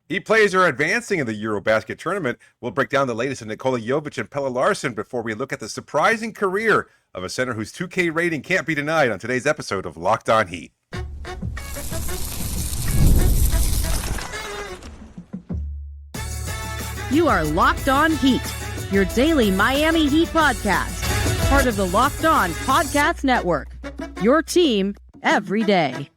Heat players are advancing in the EuroBasket tournament. We'll break down the latest in Nikola Jovic and Pelle Larsson before we look at the surprising career of a center whose 2K rating can't be denied on today's episode of Locked On Heat. You are Locked On Heat, your daily Miami Heat podcast, part of the Locked On Podcast Network, your team every day.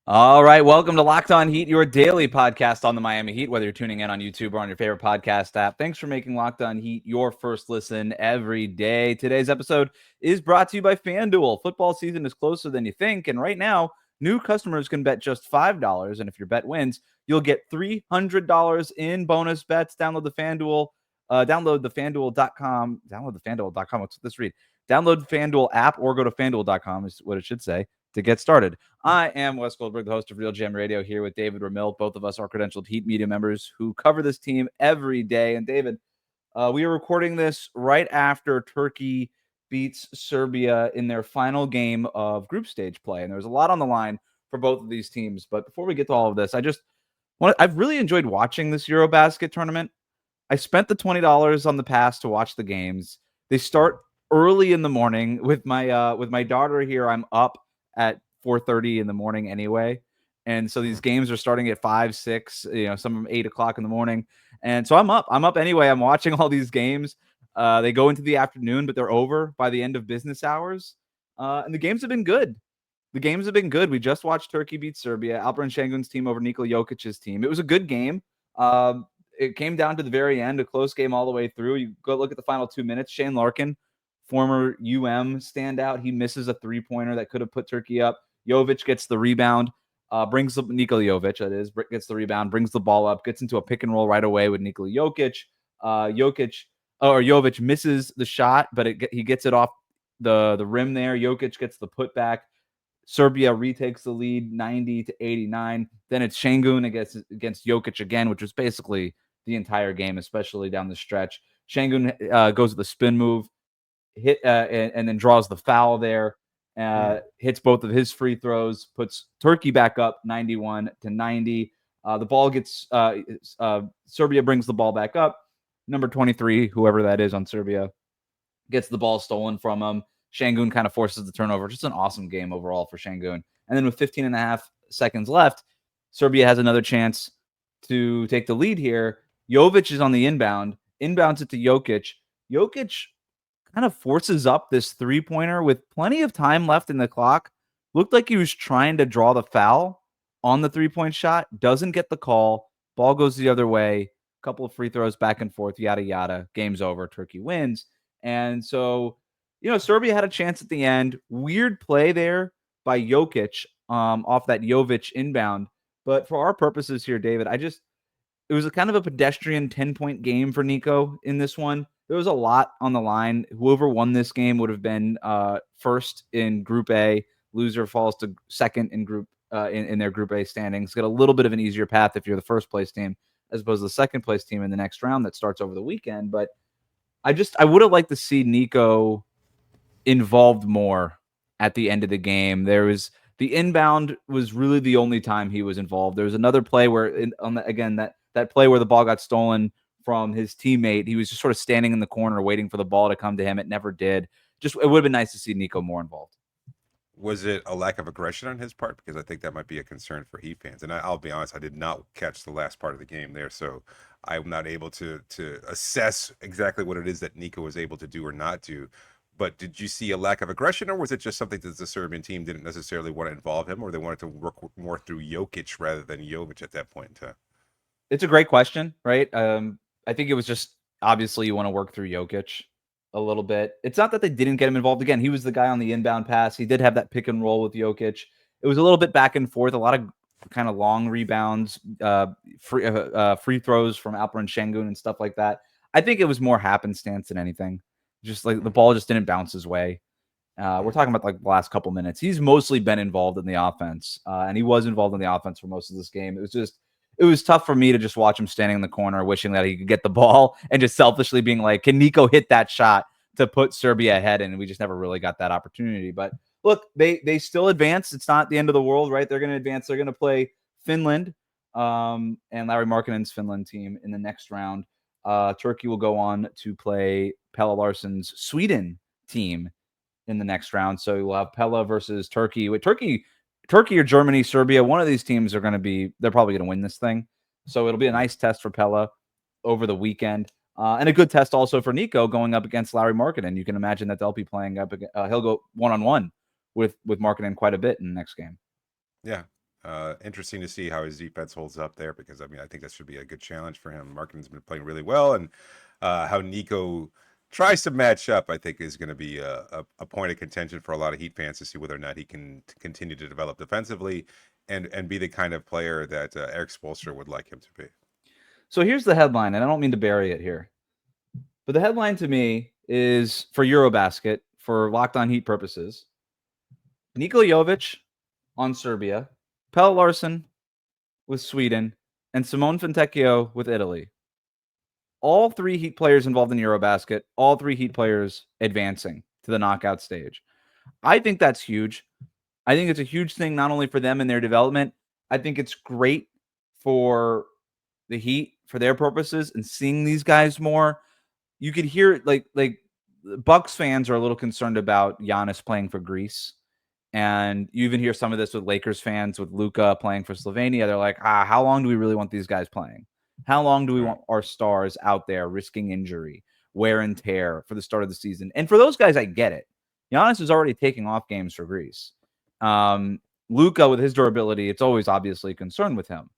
All right, welcome to Locked On Heat, your daily podcast on the Miami Heat, whether you're tuning in on YouTube or on your favorite podcast app. Thanks for making Locked On Heat your first listen every day. Today's episode is brought to you by FanDuel. Football season is closer than you think, and right now, new customers can bet just $5, and if your bet wins, you'll get $300 in bonus bets. Download the FanDuel, download the FanDuel.com, what's this read? Download FanDuel app or go to FanDuel.com is what it should say to get started. I am Wes Goldberg, the host of Real Jam Radio, here with David Ramil. Both of us are credentialed Heat media members who cover this team every day. And David, we are recording this right after Turkey beats Serbia in their final game of group stage play. And there's a lot on the line for both of these teams. But before we get to all of this, I've really enjoyed watching this EuroBasket tournament. I spent the $20 on the pass to watch the games. They start early in the morning with my daughter here. I'm up at 4:30 in the morning anyway. And so these games are starting at 5, 6, some of them 8 o'clock in the morning. And so I'm up anyway. I'm watching all these games. They go into the afternoon, but they're over by the end of business hours. And the games have been good. We just watched Turkey beat Serbia, Alperen Şengün's team over Nikola Jovic's team. It was a good game. It came down to the very end, a close game all the way through. You go look at the final 2 minutes. Shane Larkin, former standout, he misses a three-pointer that could have put Turkey up. Jovic gets the rebound, Nikola Jovic, that is, gets the rebound, brings the ball up, gets into a pick and roll right away with Nikola Jokic. Jovic misses the shot, but he gets it off the rim there. Jokic gets the putback. Serbia retakes the lead 90-89. Then it's Şengün against Jokic again, which was basically the entire game, especially down the stretch. Şengün goes with the spin move, and then draws the foul there. Hits both of his free throws, puts Turkey back up 91-90. The ball gets Serbia brings the ball back up. Number 23, whoever that is on Serbia, gets the ball stolen from him. Şengün kind of forces the turnover. Just an awesome game overall for Şengün. And then with 15 and a half seconds left, Serbia has another chance to take the lead here. Jovic is on the inbounds it to Jokic. Jokic kind of forces up this three-pointer with plenty of time left in the clock. Looked like he was trying to draw the foul on the three-point shot. Doesn't get the call. Ball goes the other way. Couple of free throws back and forth, yada, yada. Game's over. Turkey wins. And so, Serbia had a chance at the end. Weird play there by Jokic off that Jovic inbound. But for our purposes here, David, it was a kind of a pedestrian 10-point game for Nico in this one. There was a lot on the line. Whoever won this game would have been first in Group A. Loser falls to second in Group in their Group A standings. Got a little bit of an easier path if you're the first place team, as opposed to the second place team in the next round that starts over the weekend. But I would have liked to see Nico involved more at the end of the game. The inbound was really the only time he was involved. There was another play where that play where the ball got stolen from his teammate. He was just sort of standing in the corner waiting for the ball to come to him. It never did. It would have been nice to see Nico more involved. Was it a lack of aggression on his part? Because I think that might be a concern for Heat fans. And I'll be honest, I did not catch the last part of the game there, so I'm not able to assess exactly what it is that Nico was able to do or not do. But did you see a lack of aggression, or was it just something that the Serbian team didn't necessarily want to involve him, or they wanted to work more through Jokic rather than Jovic at that point in time? It's a great question, right? I think it was just obviously you want to work through Jokic a little bit. It's not that they didn't get him involved. Again, he was the guy on the inbound pass. He did have that pick and roll with Jokic. It was a little bit back and forth, a lot of kind of long rebounds, free throws from Alperen Şengün and stuff like that. I think it was more happenstance than anything. Just like the ball just didn't bounce his way. We're talking about like the last couple minutes. He's mostly been involved in the offense, and he was involved in the offense for most of this game. It was tough for me to just watch him standing in the corner, wishing that he could get the ball and just selfishly being like, can Nico hit that shot to put Serbia ahead? And we just never really got that opportunity. But look, they still advance. It's not the end of the world, right? They're going to advance. They're going to play Finland and Larry Markkanen's Finland team in the next round. Turkey will go on to play Pelle Larsson's Sweden team in the next round. So you'll have Pelle versus Turkey. With Turkey or Germany, Serbia, one of these teams are going to be, they're probably going to win this thing. So it'll be a nice test for Pelle over the weekend. And a good test also for Nico going up against Larry Markkanen. You can imagine that they'll be playing up against, he'll go one-on-one with Markkanen quite a bit in the next game. Yeah. Interesting to see how his defense holds up there, because I mean, I think that should be a good challenge for him. Markkanen's been playing really well, and how Nico tries to match up, I think, is going to be a point of contention for a lot of Heat fans to see whether or not he can continue to develop defensively and be the kind of player that Eric Spoelstra would like him to be. So here's the headline, and I don't mean to bury it here, but the headline to me is for EuroBasket, for Locked On Heat purposes: Nikola Jovic on Serbia, Pelle Larsson with Sweden, and Simone Fontecchio with Italy. All 3 Heat players involved in EuroBasket, all 3 Heat players advancing to the knockout stage. I think that's huge. I think it's a huge thing, not only for them and their development. I think it's great for the Heat, for their purposes, and seeing these guys more. You could hear like Bucks fans are a little concerned about Giannis playing for Greece. And you even hear some of this with Lakers fans, with Luka playing for Slovenia. They're like, how long do we really want these guys playing? How long do we want our stars out there risking injury, wear and tear for the start of the season? And for those guys, I get it. Giannis is already taking off games for Greece. Luka, with his durability, it's always obviously a concern with him.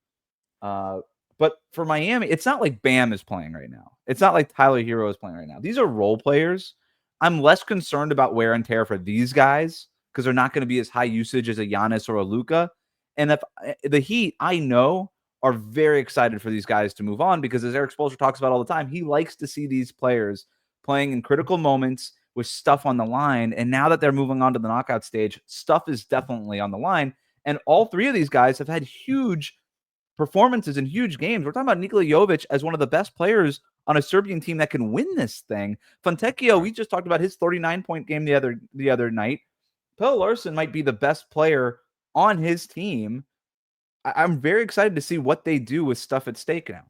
But for Miami, it's not like Bam is playing right now. It's not like Tyler Hero is playing right now. These are role players. I'm less concerned about wear and tear for these guys, because they're not going to be as high usage as a Giannis or a Luka. And if the Heat, I know, are very excited for these guys to move on, because as Eric Spoelstra talks about all the time, he likes to see these players playing in critical moments with stuff on the line. And now that they're moving on to the knockout stage, stuff is definitely on the line. And all 3 of these guys have had huge performances in huge games. We're talking about Nikola Jovic as one of the best players on a Serbian team that can win this thing. Fontecchio, we just talked about his 39-point game the other night. Pelle Larsson might be the best player on his team. I'm very excited to see what they do with stuff at stake now.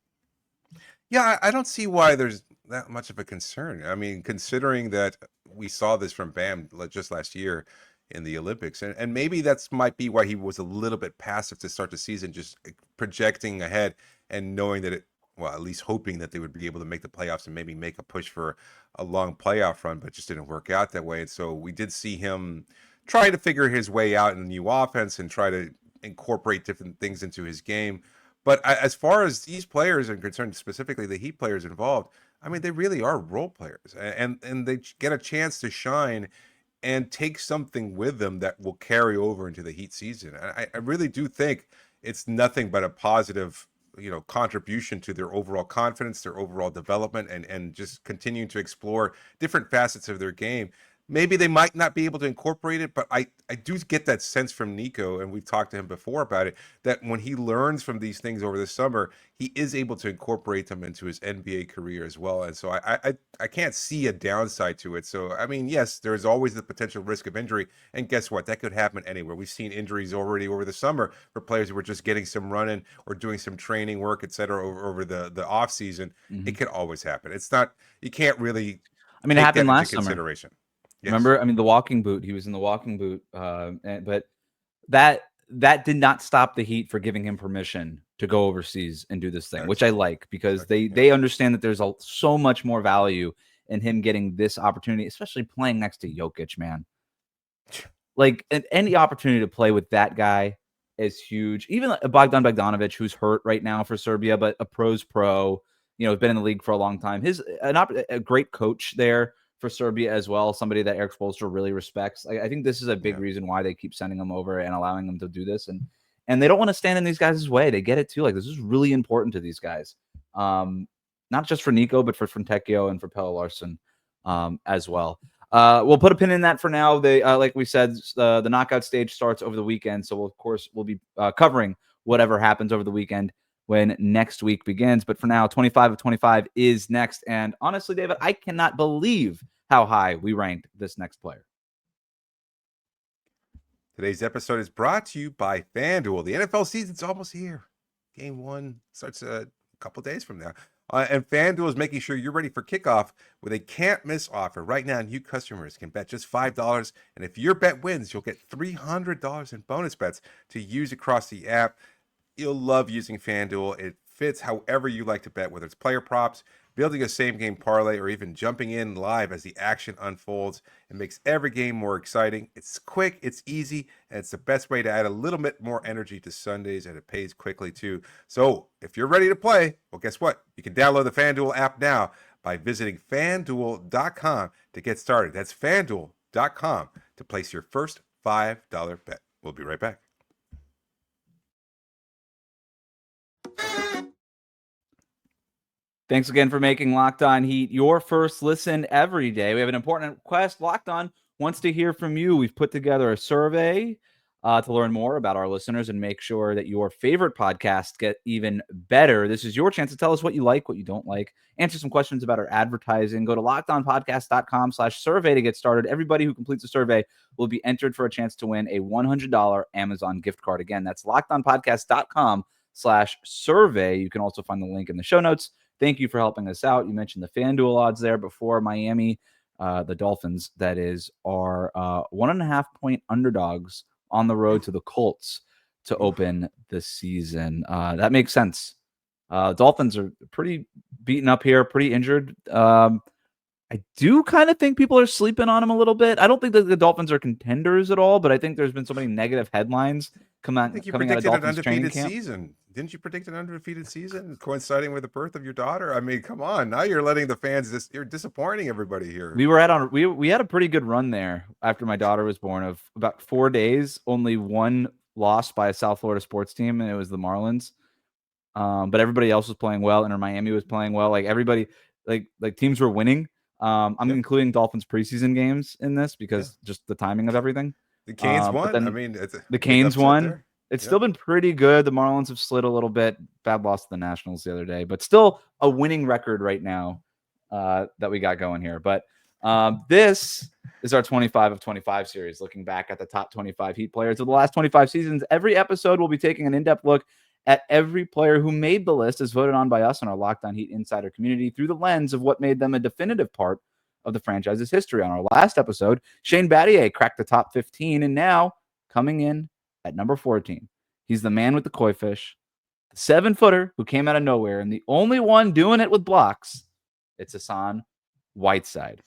Yeah, I don't see why there's that much of a concern. I mean, considering that we saw this from Bam just last year in the Olympics, and maybe that's might be why he was a little bit passive to start the season, just projecting ahead and knowing that at least hoping that they would be able to make the playoffs and maybe make a push for a long playoff run, but it just didn't work out that way. And so we did see him try to figure his way out in a new offense and try to incorporate different things into his game. But as far as these players are concerned, specifically the Heat players involved, I mean, they really are role players, and they get a chance to shine and take something with them that will carry over into the Heat season. I really do think it's nothing but a positive, contribution to their overall confidence, their overall development, and just continuing to explore different facets of their game. Maybe they might not be able to incorporate it, but I do get that sense from Nico, and we've talked to him before about it, that when he learns from these things over the summer, he is able to incorporate them into his NBA career as well. And so I can't see a downside to it. So, I mean, yes, there's always the potential risk of injury. And guess what? That could happen anywhere. We've seen injuries already over the summer for players who were just getting some running or doing some training work, et cetera, over the off season. Mm-hmm. It can always happen. It's not, you can't really, it happened last summer. Consideration. Yes. Remember, the walking boot. He was in the walking boot, but that did not stop the Heat for giving him permission to go overseas and do this thing, which I like, because they understand that there's so much more value in him getting this opportunity, especially playing next to Jokic, man. Like, any opportunity to play with that guy is huge. Even Bogdan Bogdanovic, who's hurt right now for Serbia, but a pro's pro, has been in the league for a long time. A great coach there for Serbia as well, somebody that Eric Spoelstra really respects. I think this is a big reason why they keep sending them over and allowing them to do this. And they don't want to stand in these guys' way. They get it too. Like, this is really important to these guys. Not just for Nico, but for Fontecchio and for Pelle Larsson as well. We'll put a pin in that for now. They, like we said, the knockout stage starts over the weekend. So we'll be covering whatever happens over the weekend when next week begins. But for now, 25 of 25 is next. And honestly, David, I cannot believe how high we ranked this next player. Today's episode is brought to you by FanDuel. The NFL season's almost here. Game 1 starts a couple days from now. And FanDuel is making sure you're ready for kickoff with a can't-miss offer. Right now, new customers can bet just $5, and if your bet wins, you'll get $300 in bonus bets to use across the app. You'll love using FanDuel. It fits however you like to bet, whether it's player props, building a same game parlay, or even jumping in live as the action unfolds. It makes every game more exciting. It's quick, it's easy, and it's the best way to add a little bit more energy to Sundays, and it pays quickly too. So if you're ready to play, well, guess what? You can download the FanDuel app now by visiting fanduel.com to get started. That's fanduel.com to place your first $5 bet. We'll be right back. Thanks again for making Locked On Heat your first listen every day. We have an important request. Locked On wants to hear from you. We've put together a survey to learn more about our listeners and make sure that your favorite podcasts get even better. This is your chance to tell us what you like, what you don't like, answer some questions about our advertising. Go to lockedonpodcast.com/survey to get started. Everybody who completes the survey will be entered for a chance to win a $100 Amazon gift card. Again, that's lockedonpodcast.com/survey. You can also find the link in the show notes. Thank you for helping us out. You mentioned the FanDuel odds there before. Miami, the Dolphins, that is, are 1.5-point underdogs on the road to the Colts to open the season. That makes sense. Dolphins are pretty beaten up here, pretty injured. I do kind of think people are sleeping on them a little bit. I don't think that the Dolphins are contenders at all, but I think there's been so many negative headlines coming out of Dolphins training camp. Season. Didn't you predict an undefeated season coinciding with the birth of your daughter? I mean, come on. Now you're letting the fans you're disappointing everybody here. We had a pretty good run there after my daughter was born of about 4 days, only one loss by a South Florida sports team, and it was the Marlins. But everybody else was playing well, and Miami was playing well. Like everybody, like teams were winning. I'm including Dolphins preseason games in this because just the timing of everything. The Canes won. I mean, the Canes won. It's still been pretty good. The Marlins have slid a little bit. Bad loss to the Nationals the other day, but still a winning record right now that we got going here. But this is our 25 of 25 series, looking back at the top 25 Heat players of the last 25 seasons. Every episode, we'll be taking an in-depth look at every player who made the list as voted on by us in our Locked On Heat Insider community through the lens of what made them a definitive part of the franchise's history. On our last episode, Shane Battier cracked the top 15, and now coming in at number 14, he's the man with the koi fish, the 7-footer who came out of nowhere, and the only one doing it with blocks. It's Hassan Whiteside.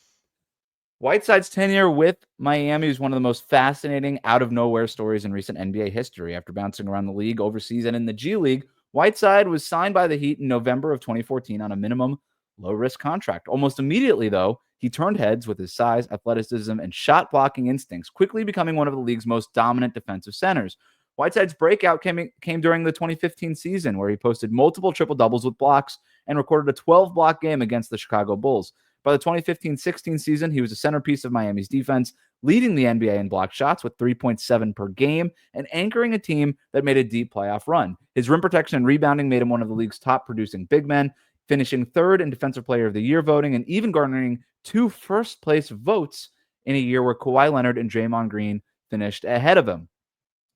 Whiteside's tenure with Miami is one of the most fascinating out-of-nowhere stories in recent NBA history. After bouncing around the league, overseas, and in the G League, Whiteside was signed by the Heat in November of 2014 on a minimum low-risk contract. Almost immediately, though, he turned heads with his size, athleticism, and shot-blocking instincts, quickly becoming one of the league's most dominant defensive centers. Whiteside's breakout came during the 2015 season, where he posted multiple triple-doubles with blocks and recorded a 12-block game against the Chicago Bulls. By the 2015-16 season, he was a centerpiece of Miami's defense, leading the NBA in block shots with 3.7 per game and anchoring a team that made a deep playoff run. His rim protection and rebounding made him one of the league's top-producing big men, finishing third in Defensive Player of the Year voting and even garnering 2 first-place votes in a year where Kawhi Leonard and Draymond Green finished ahead of him.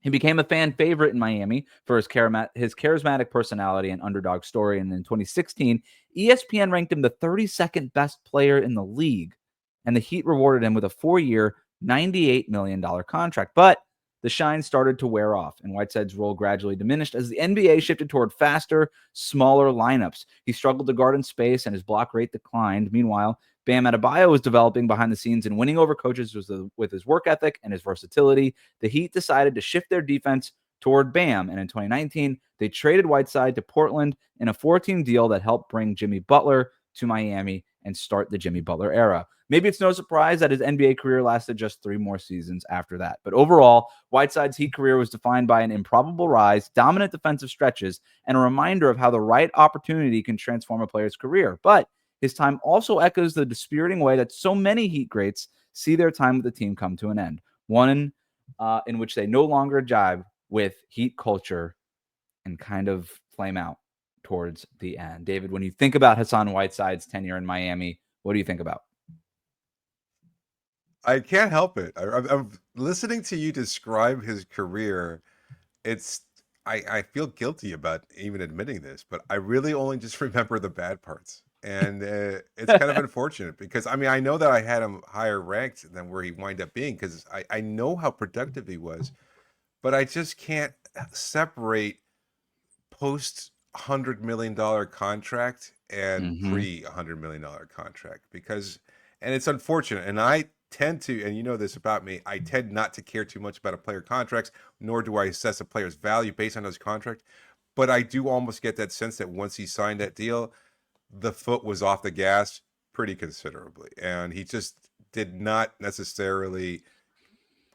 He became a fan favorite in Miami for his charismatic personality and underdog story. And in 2016, ESPN ranked him the 32nd best player in the league. And the Heat rewarded him with a 4-year, $98 million contract. But the shine started to wear off, and Whiteside's role gradually diminished as the NBA shifted toward faster, smaller lineups. He struggled to guard in space, and his block rate declined. Meanwhile, Bam Adebayo was developing behind the scenes and winning over coaches with his work ethic and his versatility. The Heat decided to shift their defense toward Bam, and in 2019, they traded Whiteside to Portland in a 4-team deal that helped bring Jimmy Butler to Miami and start the Jimmy Butler era. Maybe it's no surprise that his NBA career lasted just 3 more seasons after that. But overall, Whiteside's Heat career was defined by an improbable rise, dominant defensive stretches, and a reminder of how the right opportunity can transform a player's career. But his time also echoes the dispiriting way that so many Heat greats see their time with the team come to an end, one in which they no longer jive with Heat culture and kind of flame out towards the end. David, when you think about Hassan Whiteside's tenure in Miami, what do you think about? I can't help it. I'm listening to you describe his career. It's I feel guilty about even admitting this, but I really only just remember the bad parts. And it's kind of unfortunate because I mean, I know that I had him higher ranked than where he wind up being because I know how productive he was, but I just can't separate post $100 million contract and Hmm. pre $100 million contract because, and it's unfortunate. And I tend to, and you know this about me, I tend not to care too much about a player contracts, nor do I assess a player's value based on his contract. But I do almost get that sense that once he signed that deal, the foot was off the gas pretty considerably, and he just did not necessarily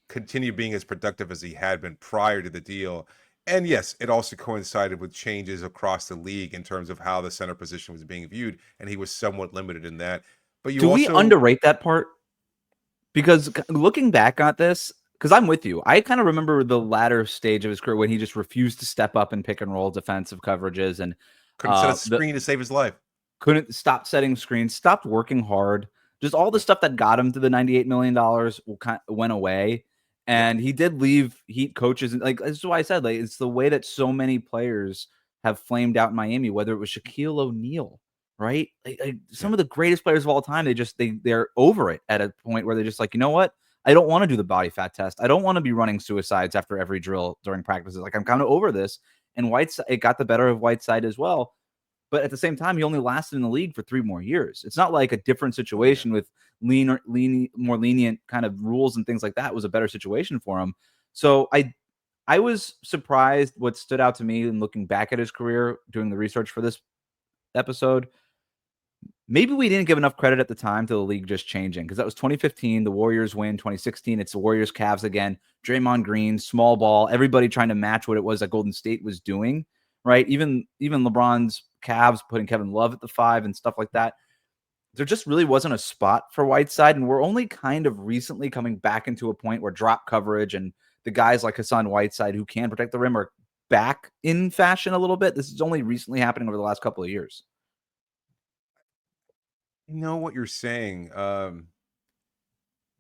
continue being as productive as he had been prior to the deal. And yes, it also coincided with changes across the league in terms of how the center position was being viewed, and he was somewhat limited in that. But you Do we also underrate that part? Because looking back at this, because I'm with you, I kind of remember the latter stage of his career when he just refused to step up and pick and roll defensive coverages and couldn't set a the screen to save his life. couldn't stop setting screens, stopped working hard. Just all the stuff that got him to the $98 million went away. Yep. And he did leave Heat coaches. And like, this is why I said, like, it's the way that so many players have flamed out in Miami, whether it was Shaquille O'Neal, right? Like Yeah. some of the greatest players of all time, they're over it at a point where they're just like, you know what? I don't want to do the body fat test. I don't want to be running suicides after every drill during practices. Like, I'm kind of over this. And Whiteside, it got the better of Whiteside as well. But at the same time, he only lasted in the league for 3 more years. It's not like a different Yeah. situation with more lenient kind of rules and things like that was a better situation for him. So I was surprised. What stood out to me in looking back at his career, doing the research for this episode, maybe we didn't give enough credit at the time to the league just changing, because that was 2015. The Warriors win. 2016, it's the Warriors Cavs again. Draymond Green, small ball, everybody trying to match what it was that Golden State was doing, right? Even LeBron's Cavs putting Kevin Love at the 5 and stuff like that. There just really wasn't a spot for Whiteside, and we're only kind of recently coming back into a point where drop coverage and the guys like Hassan Whiteside who can protect the rim are back in fashion a little bit. This is only recently happening over the last couple of years. You know what you're saying.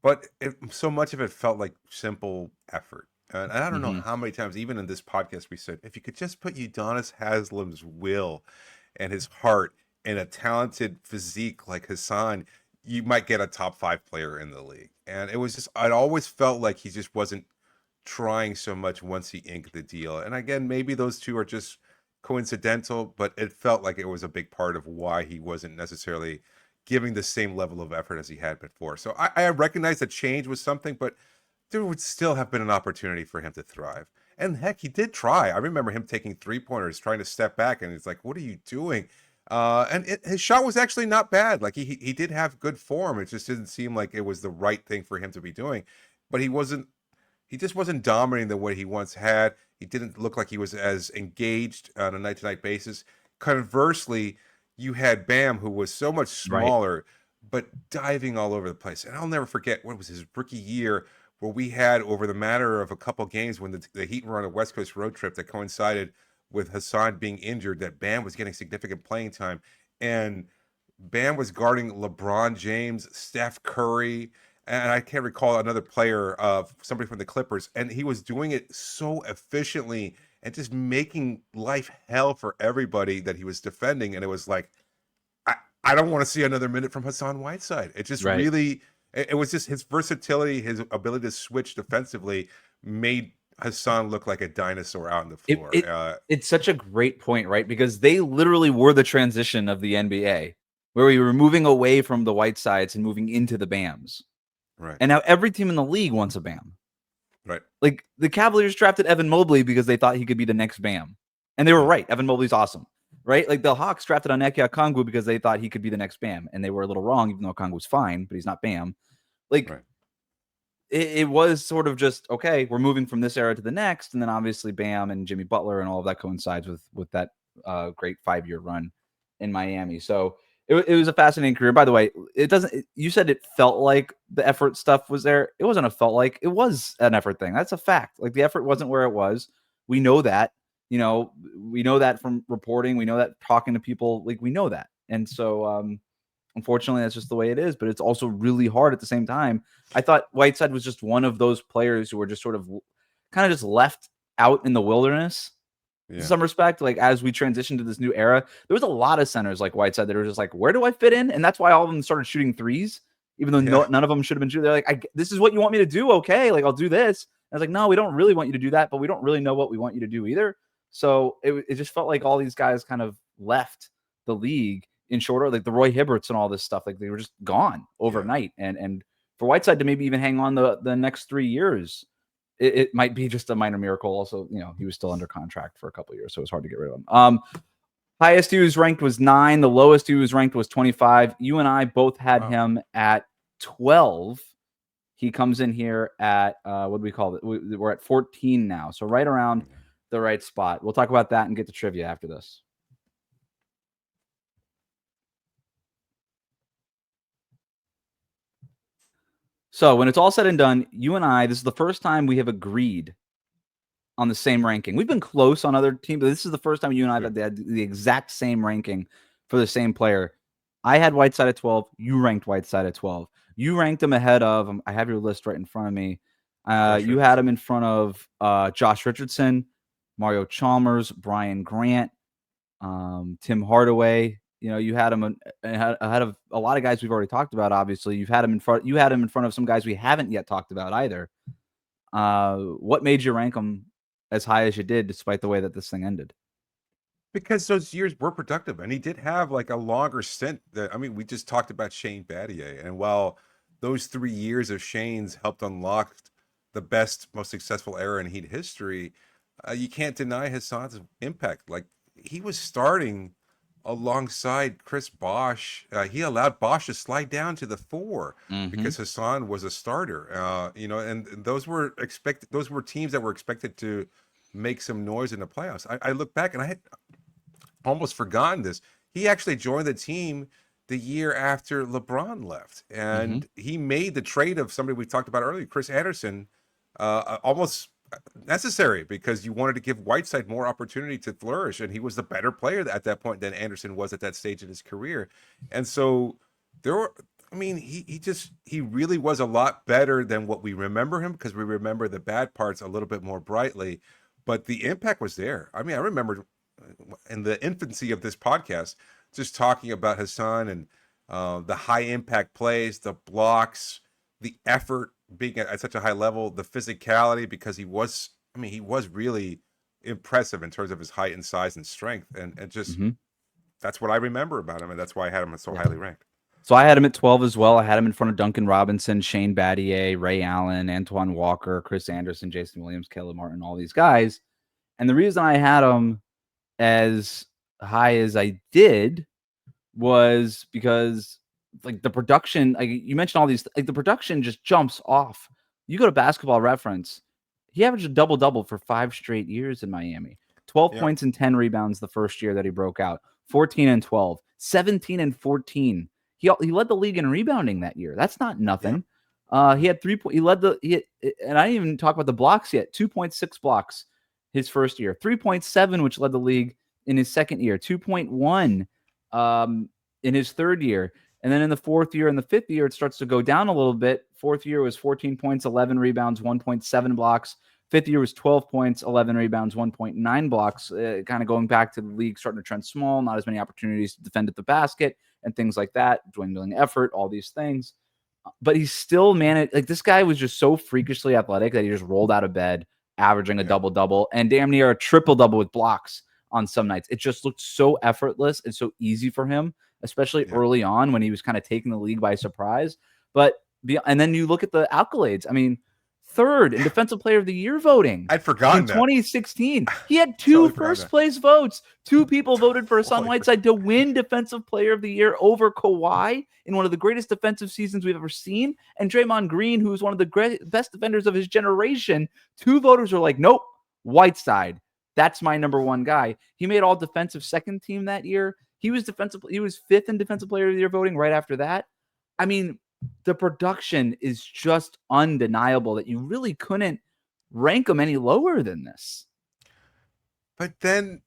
But so much of it felt like simple effort. And I don't know Mm-hmm. how many times, even in this podcast, we said, if you could just put Udonis Haslam's will and his heart and a talented physique like Hassan, you might get a top 5 player in the league. And it was just, I'd always felt like he just wasn't trying so much once he inked the deal. And again, maybe those two are just coincidental, but it felt like it was a big part of why he wasn't necessarily giving the same level of effort as he had before. So I recognize that change was something, but there would still have been an opportunity for him to thrive. And heck, he did try. I remember him taking 3-pointers, trying to step back, and it's like, what are you doing? His shot was actually not bad. Like he did have good form. It just didn't seem like it was the right thing for him to be doing. But he just wasn't dominating the way he once had. He didn't look like he was as engaged on a night to night basis. Conversely, you had Bam, who was so much Right. smaller, but diving all over the place. And I'll never forget what was his rookie year, where we had over the matter of a couple games when the Heat were on a West Coast road trip that coincided with Hassan being injured, that Bam was getting significant playing time. And Bam was guarding LeBron James, Steph Curry, and I can't recall another player of somebody from the Clippers, and he was doing it so efficiently and just making life hell for everybody that he was defending. And it was like, I don't want to see another minute from Hassan Whiteside. It just Right. really, it was just his versatility, his ability to switch defensively made Hassan look like a dinosaur out on the It, floor. it it's such a great point, right? Because they literally were the transition of the NBA, where we were moving away from the Whitesides and moving into the Bams. Right, And now every team in the league wants a Bam. right. Like the Cavaliers drafted Evan Mobley because they thought he could be the next Bam. And they were Yeah, right. Evan Mobley's awesome. Right? Like the Hawks drafted Onyeka Okongwu because they thought he could be the next Bam. And they were a little wrong, even though Okongwu's fine, but he's not Bam. Like right. it was sort of just, okay, we're moving from this era to the next. And then obviously Bam and Jimmy Butler and all of that coincides with that great 5-year run in Miami. So it was a fascinating career. By the way, you said it felt like the effort stuff was there. It wasn't a felt like, it was an effort thing. That's a fact. Like the effort wasn't where it was. We know that, we know that from reporting. We know that talking to people, like we know that. And so, unfortunately, that's just the way it is, but it's also really hard at the same time. I thought Whiteside was just one of those players who were just sort of kind of just left out in the wilderness to Yeah. some respect. Like as we transitioned to this new era, there was a lot of centers like Whiteside that were just like, where do I fit in? And that's why all of them started shooting threes, even though Yeah. none of them should have been shooting. They're like, this is what you want me to do. Okay. Like I'll do this. And I was like, no, we don't really want you to do that, but we don't really know what we want you to do either. So it just felt like all these guys kind of left the league in short order, like the Roy Hibberts and all this stuff. Like they were just gone overnight. And for Whiteside to maybe even hang on the next 3 years, it might be just a minor miracle. Also, he was still under contract for a couple of years, so it was hard to get rid of him. Highest he was ranked was 9. The lowest he was ranked was 25. You and I both had him at 12. He comes in here at what do we call it? We're at 14 now, so right around the right spot. We'll talk about that and get to trivia after this. So when it's all said and done, you and I, this is the first time we have agreed on the same ranking. We've been close on other teams, but this is the first time you and I have had the exact same ranking for the same player. I had Whiteside at 12. You ranked Whiteside at 12. You ranked him ahead of, I have your list right in front of me. You had him in front of Josh Richardson, Mario Chalmers, Brian Grant, Tim Hardaway. You had him ahead of a lot of guys we've already talked about. Obviously, you had him in front of some guys we haven't yet talked about either. What made you rank him as high as you did, despite the way that this thing ended? Because those years were productive, and he did have like a longer stint. We just talked about Shane Battier, and while those 3 years of Shane's helped unlock the best, most successful era in Heat history, you can't deny Hassan's impact. Like he was starting alongside Chris Bosh. He allowed Bosh to slide down to the 4 because Hassan was a starter. And those were teams that were expected to make some noise in the playoffs. I look back and I had almost forgotten this. He actually joined the team the year after LeBron left, and he made the trade of somebody we talked about earlier, Chris Anderson, almost necessary because you wanted to give Whiteside more opportunity to flourish, and he was the better player at that point than Anderson was at that stage in his career. And so he really was a lot better than what we remember him, because we remember the bad parts a little bit more brightly, but the impact was there. I remember in the infancy of this podcast just talking about Hassan and the high impact plays, the blocks, the effort being at such a high level, the physicality, because he was really impressive in terms of his height and size and strength, and just that's what I remember about him, and that's why I had him so highly ranked. So I had him at 12 as well. I had him in front of Duncan Robinson, Shane Battier, Ray Allen, Antoine Walker, Chris Anderson, Jason Williams, Caleb Martin, all these guys. And the reason I had him as high as I did was because like the production, like you mentioned all these, like the production just jumps off. You go to Basketball Reference, he averaged a double-double for 5 straight years in Miami. 12 points and 10 rebounds the first year that he broke out. 14 and 12, 17 and 14. He led the league in rebounding that year. That's not nothing. He had 3 points. And I didn't even talk about the blocks yet. 2.6 blocks his first year. 3.7, which led the league in his second year. 2.1 in his third year. And then in the fourth year and the fifth year, it starts to go down a little bit. Fourth year was 14 points, 11 rebounds, 1.7 blocks. Fifth year was 12 points, 11 rebounds, 1.9 blocks. Kind of going back to the league starting to trend small, not as many opportunities to defend at the basket and things like that, dwindling effort, all these things. But he's still managed. Like this guy was just so freakishly athletic that he just rolled out of bed, averaging a double-double and damn near a triple-double with blocks on some nights. It just looked so effortless and so easy for him, especially early on when he was kind of taking the league by surprise. And then you look at the accolades. I mean, third in Defensive Player of the Year voting. I'd forgotten in 2016. He had 2 totally first-place votes. 2 people voted for Hassan Whiteside to win Defensive Player of the Year over Kawhi in one of the greatest defensive seasons we've ever seen. And Draymond Green, who is one of the best defenders of his generation. 2 voters are like, nope, Whiteside. That's my number 1 guy. He made all defensive second team that year. He was 5th in Defensive Player of the Year voting right after that. I mean, the production is just undeniable that you really couldn't rank him any lower than this. But then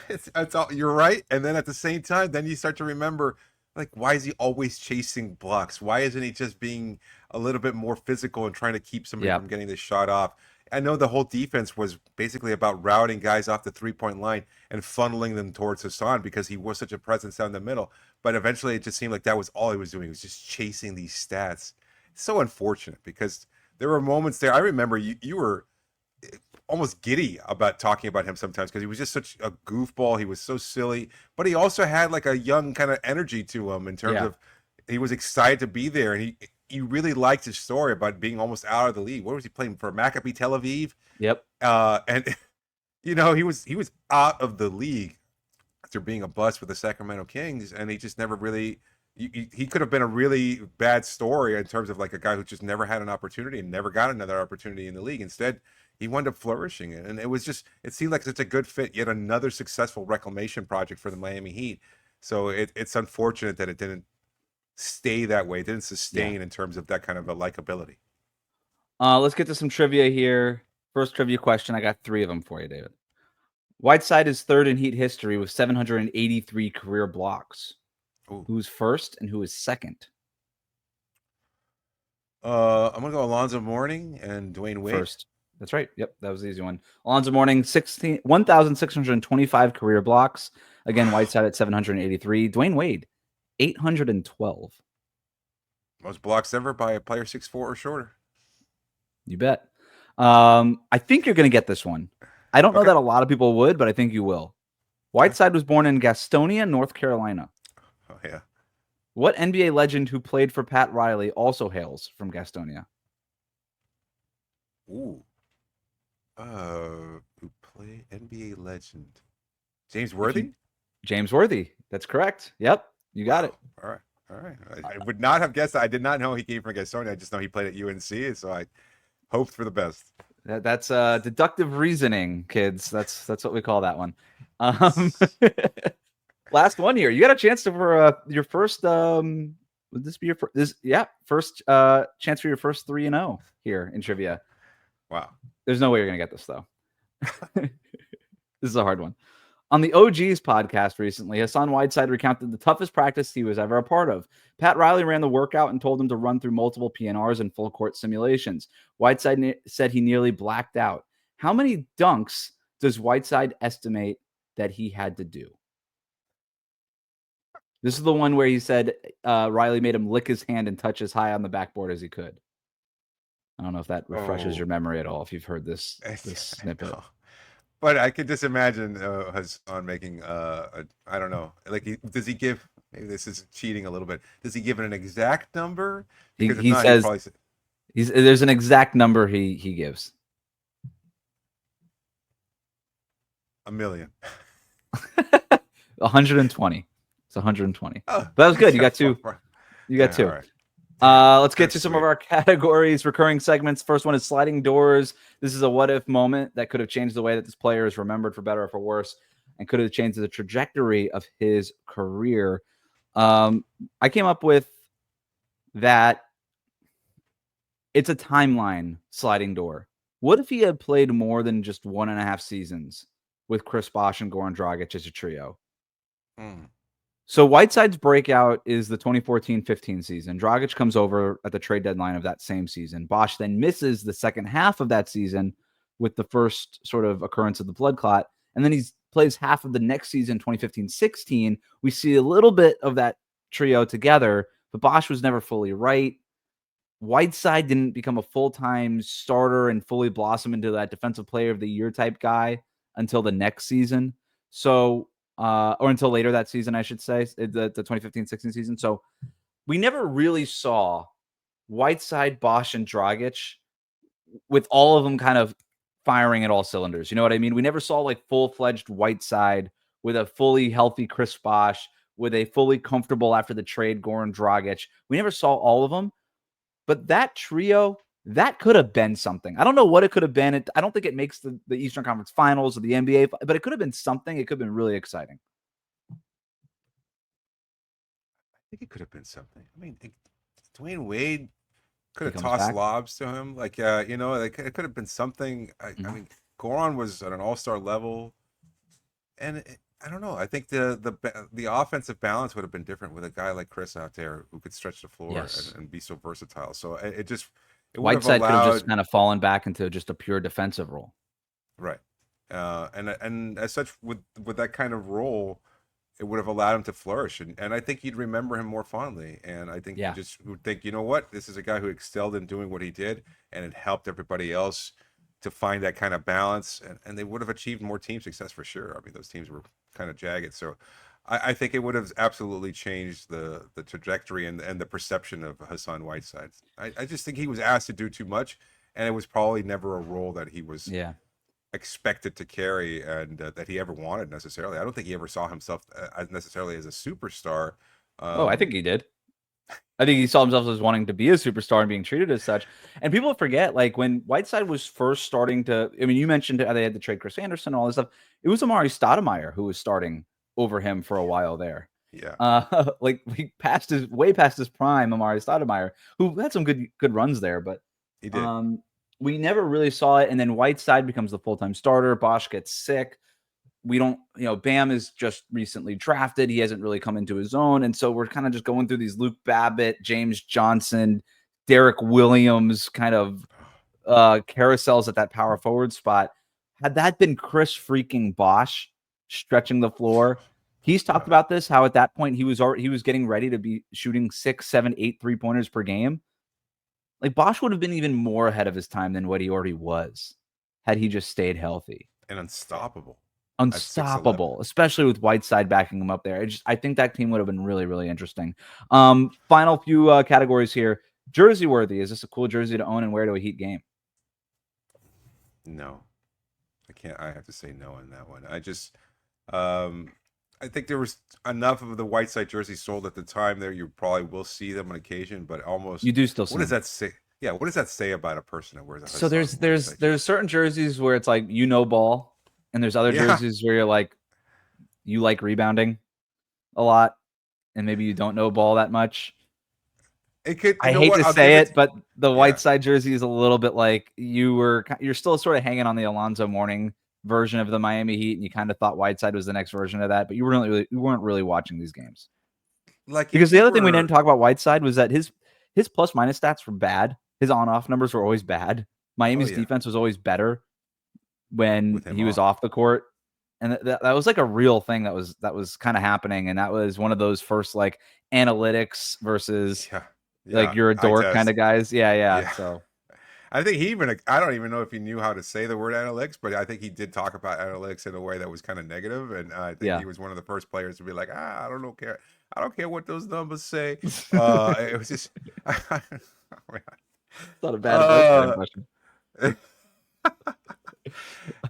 it's all, you're right. And then at the same time, then you start to remember, like, why is he always chasing blocks? Why isn't he just being a little bit more physical and trying to keep somebody from getting the shot off? I know the whole defense was basically about routing guys off the 3-point line and funneling them towards Hassan because he was such a presence down the middle. But eventually, it just seemed like that was all he was doing. He was just chasing these stats. It's so unfortunate because there were moments there. I remember you were almost giddy about talking about him sometimes because he was just such a goofball. He was so silly, but he also had like a young kind of energy to him in terms of he was excited to be there, and he really liked his story about being almost out of the league. What was he playing for? Maccabi Tel Aviv. Yep. And he was out of the league after being a bust with the Sacramento Kings, and he just never really. He could have been a really bad story in terms of like a guy who just never had an opportunity and never got another opportunity in the league. Instead, he wound up flourishing, and it seemed like such a good fit. Yet another successful reclamation project for the Miami Heat. So it's unfortunate that it didn't stay that way. It didn't sustain in terms of that kind of a likability. Let's get to some trivia here. First trivia question. I got 3 of them for you, David. Whiteside is third in Heat history with 783 career blocks. Ooh. Who's first and who is second? I'm gonna go Alonzo Mourning and Dwayne Wade. First. That's right. Yep, that was the easy one. Alonzo Mourning, 1,625 career blocks. Again, Whiteside at 783. Dwayne Wade, 812. Most blocks ever by a player 6'4" or shorter. You bet. I think you're going to get this one. I don't know that a lot of people would, but I think you will. Whiteside was born in Gastonia, North Carolina. Oh, yeah. What NBA legend who played for Pat Riley also hails from Gastonia? Ooh. Who played NBA legend? James Worthy? James Worthy. That's correct. Yep. You got it. All right. All right. I would not have guessed that. I did not know he came from Gastonia. I just know he played at UNC, so I hoped for the best. That's deductive reasoning, kids. That's what we call that one. Last one here. You got a chance for your first. Would this be your first? First chance for your first 3-0 here in trivia. Wow. There's no way you're gonna get this though. This is a hard one. On the OGs podcast recently, Hassan Whiteside recounted the toughest practice he was ever a part of. Pat Riley ran the workout and told him to run through multiple PNRs and full court simulations. Whiteside said he nearly blacked out. How many dunks does Whiteside estimate that he had to do? This is the one where he said Riley made him lick his hand and touch as high on the backboard as he could. I don't know if that refreshes your memory at all, if you've heard this snippet. But I could just imagine Hassan making I don't know. Like, does he give? Maybe this is cheating a little bit. Does he give it an exact number? Because He says there's an exact number he gives. 1 million. 120. It's 120. Oh, but that was good. You got 2. You got 2. Right. Let's get to some of our categories, recurring segments. First one is sliding doors. This is a what if moment that could have changed the way that this player is remembered for better or for worse, and could have changed the trajectory of his career. I came up with that it's a timeline sliding door. What if he had played more than just 1.5 seasons with Chris Bosh and Goran Dragic as a trio? So Whiteside's breakout is the 2014-15 season. Dragic comes over at the trade deadline of that same season. Bosh then misses the second half of that season with the first sort of occurrence of the blood clot. And then he plays half of the next season, 2015-16. We see a little bit of that trio together, but Bosh was never fully right. Whiteside didn't become a full-time starter and fully blossom into that defensive player of the year type guy until the next season. So or until later that season, I should say, the 2015-16 season. So we never really saw Whiteside, Bosh, and Dragic with all of them kind of firing at all cylinders. You know what I mean? We never saw like full-fledged Whiteside with a fully healthy Chris Bosh, with a fully comfortable after the trade Goran Dragic. We never saw all of them. But that trio, that could have been something. I don't know what it could have been. I don't think it makes the Eastern Conference Finals or the NBA, but it could have been something. It could have been really exciting. I think it could have been something. I mean, Dwayne Wade could have tossed lobs to him. Like, it could have been something. I mean, Goran was at an all-star level. And I don't know. I think the offensive balance would have been different with a guy like Chris out there who could stretch the floor and be so versatile. So It would have Whiteside could have just allowed kind of fallen back into just a pure defensive role. right, and as such with that kind of role, it would have allowed him to flourish, and I think you'd remember him more fondly, and I think you Yeah. just would think, you know what, this is a guy who excelled in doing what he did, and it helped everybody else to find that kind of balance, and they would have achieved more team success for sure. I mean, those teams were kind of jagged, so I think it would have absolutely changed the trajectory and the perception of Hassan Whiteside. I just think he was asked to do too much, and it was probably never a role that he was Yeah. expected to carry and that he ever wanted necessarily. I don't think he ever saw himself as necessarily as a superstar. Oh, I think he did. I think he saw himself as wanting to be a superstar and being treated as such. And people forget, like, when Whiteside was first starting to, I mean, you mentioned how they had to trade Chris Anderson and all this stuff. It was Amari Stoudemire who was starting over him for a while there. Yeah, Like he way past his prime, Amari Stoudemire, who had some good runs there, but he did. we never really saw it. And then Whiteside becomes the full-time starter. Bosch gets sick. We don't, Bam is just recently drafted. He hasn't really come into his own. And so we're kind of just going through these Luke Babbitt, James Johnson, Derek Williams kind of carousels at that power forward spot. Had that been Chris freaking Bosch stretching the floor, he's talked about this, how at that point he was getting ready to be shooting 6, 7, 8 3-pointers per game. Like Bosch would have been even more ahead of his time than what he already was had he just stayed healthy. And unstoppable. Unstoppable, especially with Whiteside backing him up there. I think that team would have been really, really interesting. Final few categories here. Jersey worthy. Is this a cool jersey to own and wear to a Heat game? No, I can't. I have to say no on that one. I think there was enough of the Whiteside jerseys sold at the time there. You probably will see them on occasion, but almost you do still see what does them. that say? Yeah, what does that say about a person that wears a So Hassan there's certain jerseys where it's like ball. And there's other jerseys where you're like, you like rebounding a lot, and maybe you don't know ball that much. It could. I hate to say it, but the Whiteside jersey is a little bit like you're still sort of hanging on the Alonzo Mourning version of the Miami Heat, and you kind of thought Whiteside was the next version of that, but you weren't really watching these games. Like because the other thing we didn't talk about Whiteside was that his plus minus stats were bad. His on off numbers were always bad. Miami's defense was always better when he was off the court, and that was like a real thing that was kind of happening, and that was one of those first like analytics versus like you're a dork kind of guys. Yeah. So I think I don't even know if he knew how to say the word analytics, but I think he did talk about analytics in a way that was kind of negative, and I think he was one of the first players to be like, I don't care what those numbers say. It was just it's not a bad impression.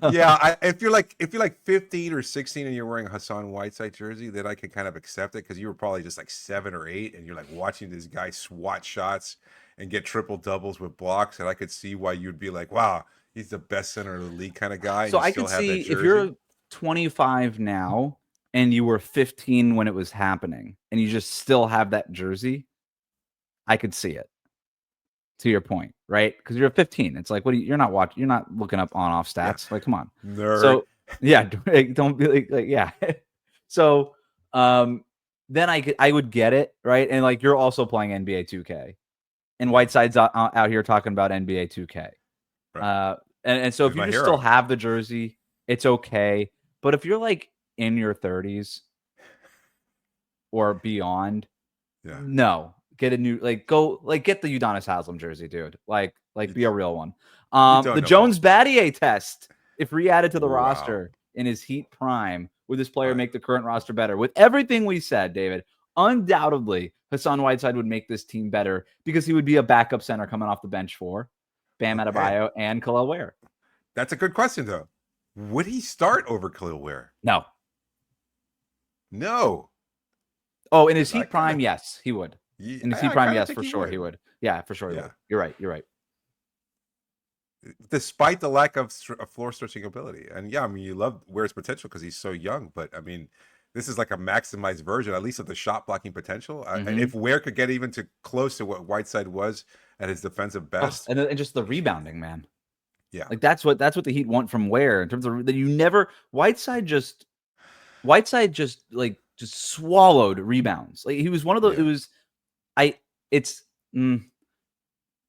If you're like 15 or 16 and you're wearing a Hassan Whiteside jersey, then I can kind of accept it, because you were probably just like 7 or 8 and you're like watching this guy swat shots and get triple doubles with blocks, and I could see why you'd be like, wow, he's the best center of the league kind of guy. So I could see if you're 25 now and you were 15 when it was happening and you just still have that jersey, I could see it. To your point, right? Because you're 15. It's like, you're not watching, you're not looking up on off stats. Like, come on. Nerd. So don't be like yeah. So then I would get it, right? And like you're also playing NBA 2K. And Whiteside's out here talking about NBA 2K. Right. And so if you just still have the jersey, it's okay. But if you're like in your 30s or beyond, no. Get a new get the Udonis Haslem jersey, dude. Like be a real one. The Jones Battier test, if re-added to the roster in his Heat prime, would this player make the current roster better? With everything we said, David, undoubtedly Hassan Whiteside would make this team better because he would be a backup center coming off the bench for Bam Adebayo and Khalil Ware. That's a good question, though. Would he start over Khalil Ware? No. Oh, in his Heat prime, yes, he would. In the Heat prime, yes, for sure he would. Yeah, for sure he would. You're right. Despite the lack of floor stretching ability. And I mean, you love Ware's potential because he's so young, but I mean, this is like a maximized version, at least of the shot blocking potential. And if Ware could get even to close to what Whiteside was at his defensive best. And just the rebounding, man. Yeah. Like that's what the Heat want from Ware in terms of that Whiteside just swallowed rebounds. Like he was one of those,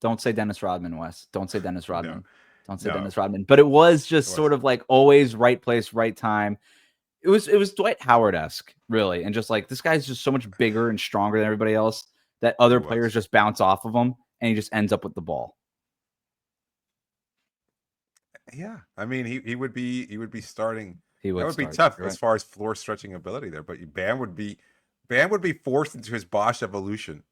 Don't say Dennis Rodman, Wes. Don't say Dennis Rodman. Don't say no. Dennis Rodman. But it was just It sort of like always right place, right time. It was Dwight Howard-esque, really. And just like, this guy's just so much bigger and stronger than everybody else that other players just bounce off of him, and he just ends up with the ball. Yeah, I mean, he would be starting. That would be start, tough right? as far as floor stretching ability there. But Bam would be forced into his Bosch evolution,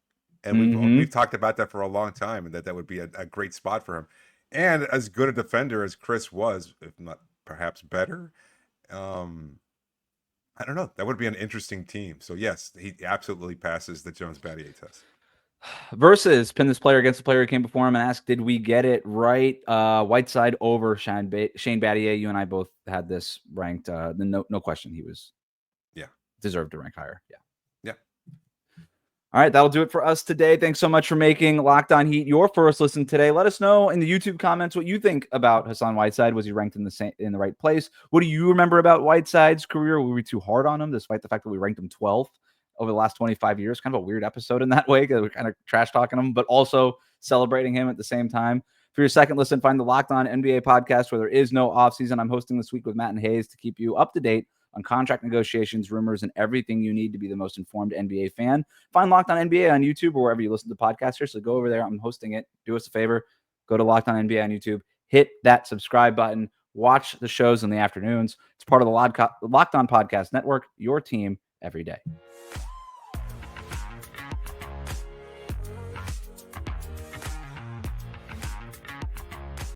and we've talked about that for a long time, and that would be a great spot for him. And as good a defender as Chris was, if not perhaps better, I don't know. That would be an interesting team. So yes, he absolutely passes the Jones-Battier test. Versus pin this player against the player who came before him and ask, did we get it right? Whiteside over Shane Battier. You and I both had this ranked. No question. He was deserved to rank higher. Yeah. All right, that'll do it for us today. Thanks so much for making Locked On Heat your first listen today. Let us know in the YouTube comments what you think about Hassan Whiteside. Was he ranked in the right place? What do you remember about Whiteside's career? Were we too hard on him, despite the fact that we ranked him 12th over the last 25 years? Kind of a weird episode in that way, because we're kind of trash talking him, but also celebrating him at the same time. For your second listen, find the Locked On NBA podcast where there is no offseason. I'm hosting this week with Matt and Hayes to keep you up to date on contract negotiations, rumors, and everything you need to be the most informed NBA fan. Find Locked On NBA on YouTube or wherever you listen to podcasts here. So go over there. I'm hosting it. Do us a favor. Go to Locked On NBA on YouTube. Hit that subscribe button. Watch the shows in the afternoons. It's part of the Locked On Podcast Network, your team every day.